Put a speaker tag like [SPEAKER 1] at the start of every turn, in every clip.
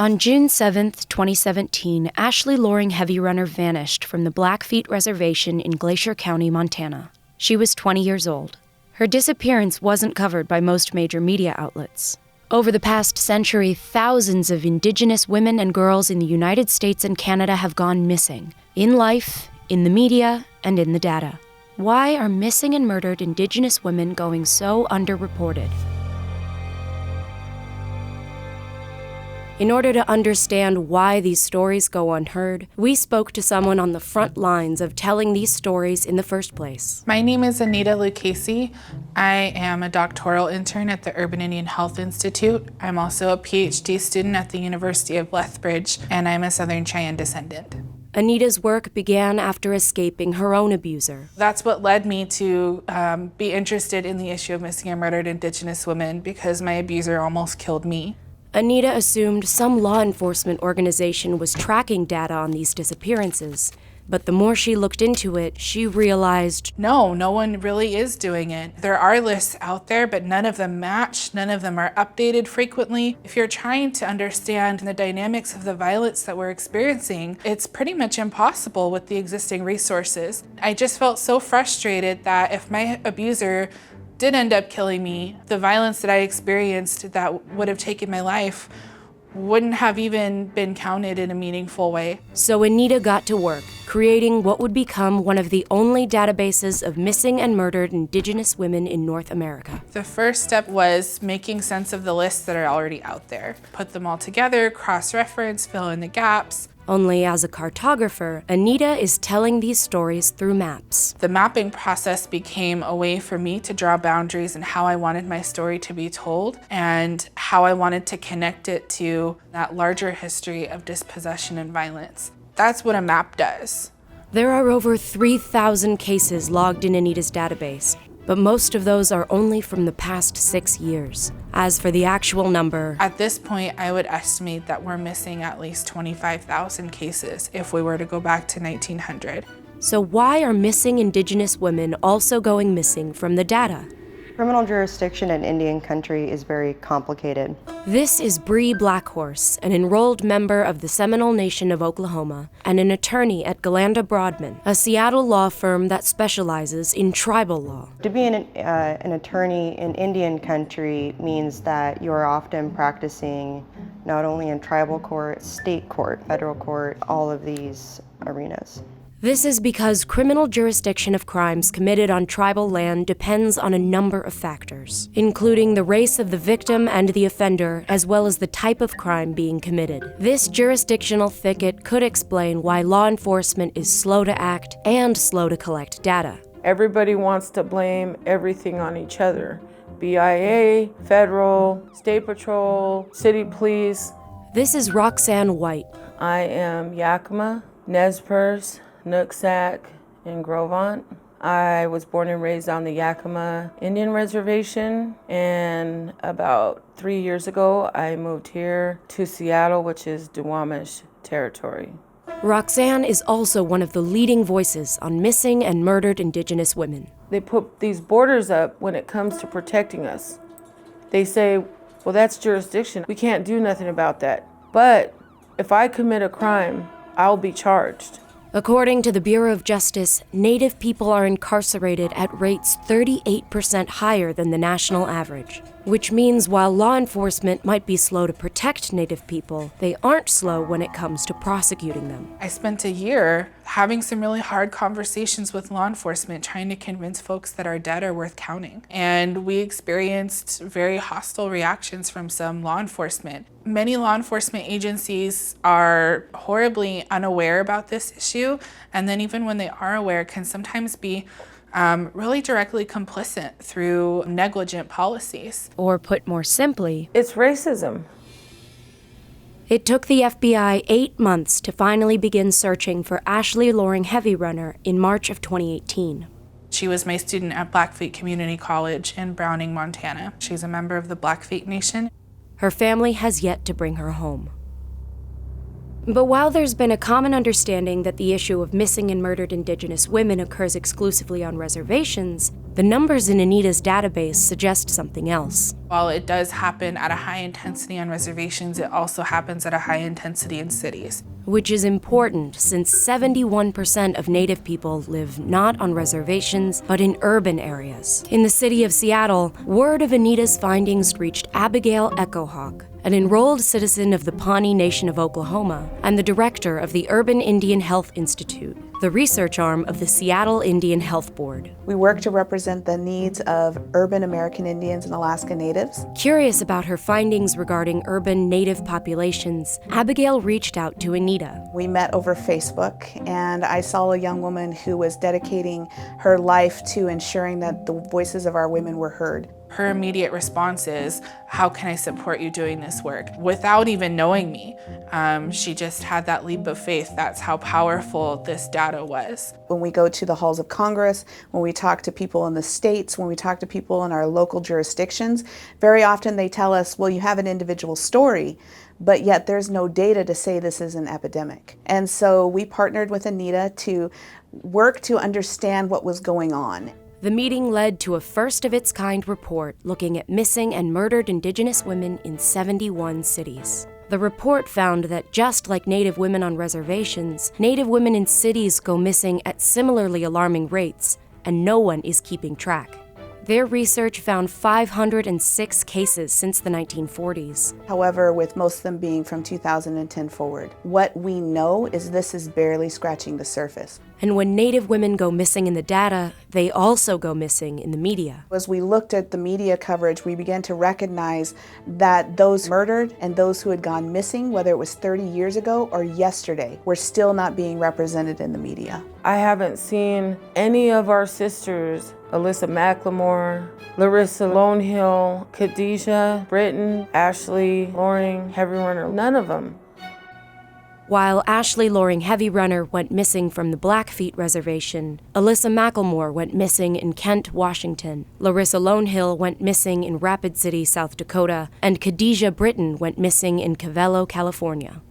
[SPEAKER 1] On June 7, 2017, Ashley Loring Heavy Runner vanished from the Blackfeet Reservation in Glacier County, Montana. She was 20 years old. Her disappearance wasn't covered by most major media outlets. Over the past century, thousands of Indigenous women and girls in the United States and Canada have gone missing, in life, in the media, and in the data. Why are missing and murdered Indigenous women going so underreported? In order to understand why these stories go unheard, we spoke to someone on the front lines of telling these stories in the first place.
[SPEAKER 2] My name is Anita Lucchese. I am a doctoral intern at the Urban Indian Health Institute. I'm also a PhD student at the University of Lethbridge, and I'm a Southern Cheyenne descendant.
[SPEAKER 1] Anita's work began after escaping her own abuser.
[SPEAKER 2] That's what led me to be interested in the issue of missing and murdered Indigenous women, because my abuser almost killed me.
[SPEAKER 1] Anita assumed some law enforcement organization was tracking data on these disappearances, but the more she looked into it, she realized
[SPEAKER 2] no one really is doing it. There are lists out there, but none of them match, none of them are updated frequently. If you're trying to understand the dynamics of the violence that we're experiencing, it's pretty much impossible with the existing resources. I just felt so frustrated that if my abuser did end up killing me, the violence that I experienced that would have taken my life wouldn't have even been counted in a meaningful way.
[SPEAKER 1] So Anita got to work, creating what would become one of the only databases of missing and murdered Indigenous women in North America.
[SPEAKER 2] The first step was making sense of the lists that are already out there. Put them all together, cross-reference, fill in the gaps.
[SPEAKER 1] Only as a cartographer, Anita is telling these stories through maps.
[SPEAKER 2] The mapping process became a way for me to draw boundaries in how I wanted my story to be told and how I wanted to connect it to that larger history of dispossession and violence. That's what a map does.
[SPEAKER 1] There are over 3,000 cases logged in Anita's database, but most of those are only from the past 6 years. As for the actual number,
[SPEAKER 2] at this point, I would estimate that we're missing at least 25,000 cases if we were to go back to 1900.
[SPEAKER 1] So why are missing Indigenous women also going missing from the data?
[SPEAKER 3] Criminal jurisdiction in Indian country is very complicated.
[SPEAKER 1] This is Bree Blackhorse, an enrolled member of the Seminole Nation of Oklahoma and an attorney at Galanda Broadman, a Seattle law firm that specializes in tribal law.
[SPEAKER 3] To be an attorney in Indian country means that you're often practicing not only in tribal court, state court, federal court, all of these arenas.
[SPEAKER 1] This is because criminal jurisdiction of crimes committed on tribal land depends on a number of factors, including the race of the victim and the offender, as well as the type of crime being committed. This jurisdictional thicket could explain why law enforcement is slow to act and slow to collect data.
[SPEAKER 4] Everybody wants to blame everything on each other. BIA, federal, state patrol, city police.
[SPEAKER 1] This is Roxanne White.
[SPEAKER 4] I am Yakima, Nez Perce, Nooksack, and Grovant. I was born and raised on the Yakima Indian Reservation, and about 3 years ago I moved here to Seattle, which is Duwamish territory.
[SPEAKER 1] Roxanne is also one of the leading voices on missing and murdered Indigenous women.
[SPEAKER 4] They put these borders up when it comes to protecting us. They say, well, that's jurisdiction. We can't do nothing about that. But if I commit a crime, I'll be charged.
[SPEAKER 1] According to the Bureau of Justice, Native people are incarcerated at rates 38% higher than the national average, which means while law enforcement might be slow to protect Native people, they aren't slow when it comes to prosecuting them.
[SPEAKER 2] I spent a year having some really hard conversations with law enforcement, trying to convince folks that our dead are worth counting. And we experienced very hostile reactions from some law enforcement. Many law enforcement agencies are horribly unaware about this issue, and then even when they are aware, can sometimes be really directly complicit through negligent policies.
[SPEAKER 1] Or put more simply,
[SPEAKER 4] it's racism.
[SPEAKER 1] It took the FBI 8 months to finally begin searching for Ashley Loring Heavy Runner in March of 2018.
[SPEAKER 2] She was my student at Blackfeet Community College in Browning, Montana. She's a member of the Blackfeet Nation.
[SPEAKER 1] Her family has yet to bring her home. But while there's been a common understanding that the issue of missing and murdered Indigenous women occurs exclusively on reservations, the numbers in Anita's database suggest something else.
[SPEAKER 2] While it does happen at a high intensity on reservations, it also happens at a high intensity in cities.
[SPEAKER 1] Which is important since 71% of Native people live not on reservations, but in urban areas. In the city of Seattle, word of Anita's findings reached Abigail Echohawk, an enrolled citizen of the Pawnee Nation of Oklahoma and the director of the Urban Indian Health Institute, the research arm of the Seattle Indian Health Board.
[SPEAKER 5] We work to represent the needs of urban American Indians and Alaska Natives.
[SPEAKER 1] Curious about her findings regarding urban Native populations, Abigail reached out to Anita.
[SPEAKER 5] We met over Facebook, and I saw a young woman who was dedicating her life to ensuring that the voices of our women were heard.
[SPEAKER 2] Her immediate response is, how can I support you doing this work? Without even knowing me, she just had that leap of faith. That's how powerful this data was.
[SPEAKER 5] When we go to the halls of Congress, when we talk to people in the states, when we talk to people in our local jurisdictions, very often they tell us, well, you have an individual story, but yet there's no data to say this is an epidemic. And so we partnered with Anita to work to understand what was going on.
[SPEAKER 1] The meeting led to a first-of-its-kind report looking at missing and murdered Indigenous women in 71 cities. The report found that just like Native women on reservations, Native women in cities go missing at similarly alarming rates, and no one is keeping track. Their research found 506 cases since the 1940s.
[SPEAKER 5] However, with most of them being from 2010 forward, what we know is this is barely scratching the surface.
[SPEAKER 1] And when Native women go missing in the data, they also go missing in the media.
[SPEAKER 5] As we looked at the media coverage, we began to recognize that those murdered and those who had gone missing, whether it was 30 years ago or yesterday, were still not being represented in the media.
[SPEAKER 4] I haven't seen any of our sisters, Alyssa McLemore, Larissa Lonehill, Khadijah Britton, Ashley Loring, Heavy Runner, none of them.
[SPEAKER 1] While Ashley Loring Heavy Runner went missing from the Blackfeet Reservation, Alyssa McLemore went missing in Kent, Washington, Larissa Lonehill went missing in Rapid City, South Dakota, and Khadijah Britton went missing in Cavello, California.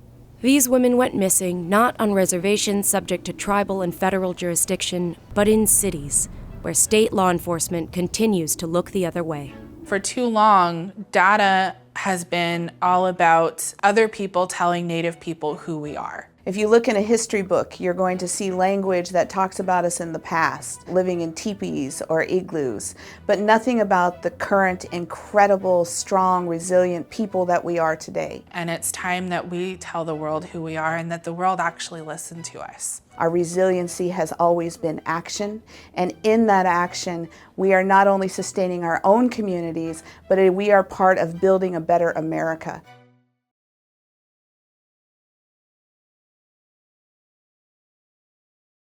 [SPEAKER 1] These women went missing not on reservations subject to tribal and federal jurisdiction, but in cities, where state law enforcement continues to look the other way.
[SPEAKER 2] For too long, data has been all about other people telling Native people who we are.
[SPEAKER 5] If you look in a history book, you're going to see language that talks about us in the past, living in teepees or igloos, but nothing about the current incredible, strong, resilient people that we are today.
[SPEAKER 2] And it's time that we tell the world who we are and that the world actually listen to us.
[SPEAKER 5] Our resiliency has always been action, and in that action, we are not only sustaining our own communities, but we are part of building a better America.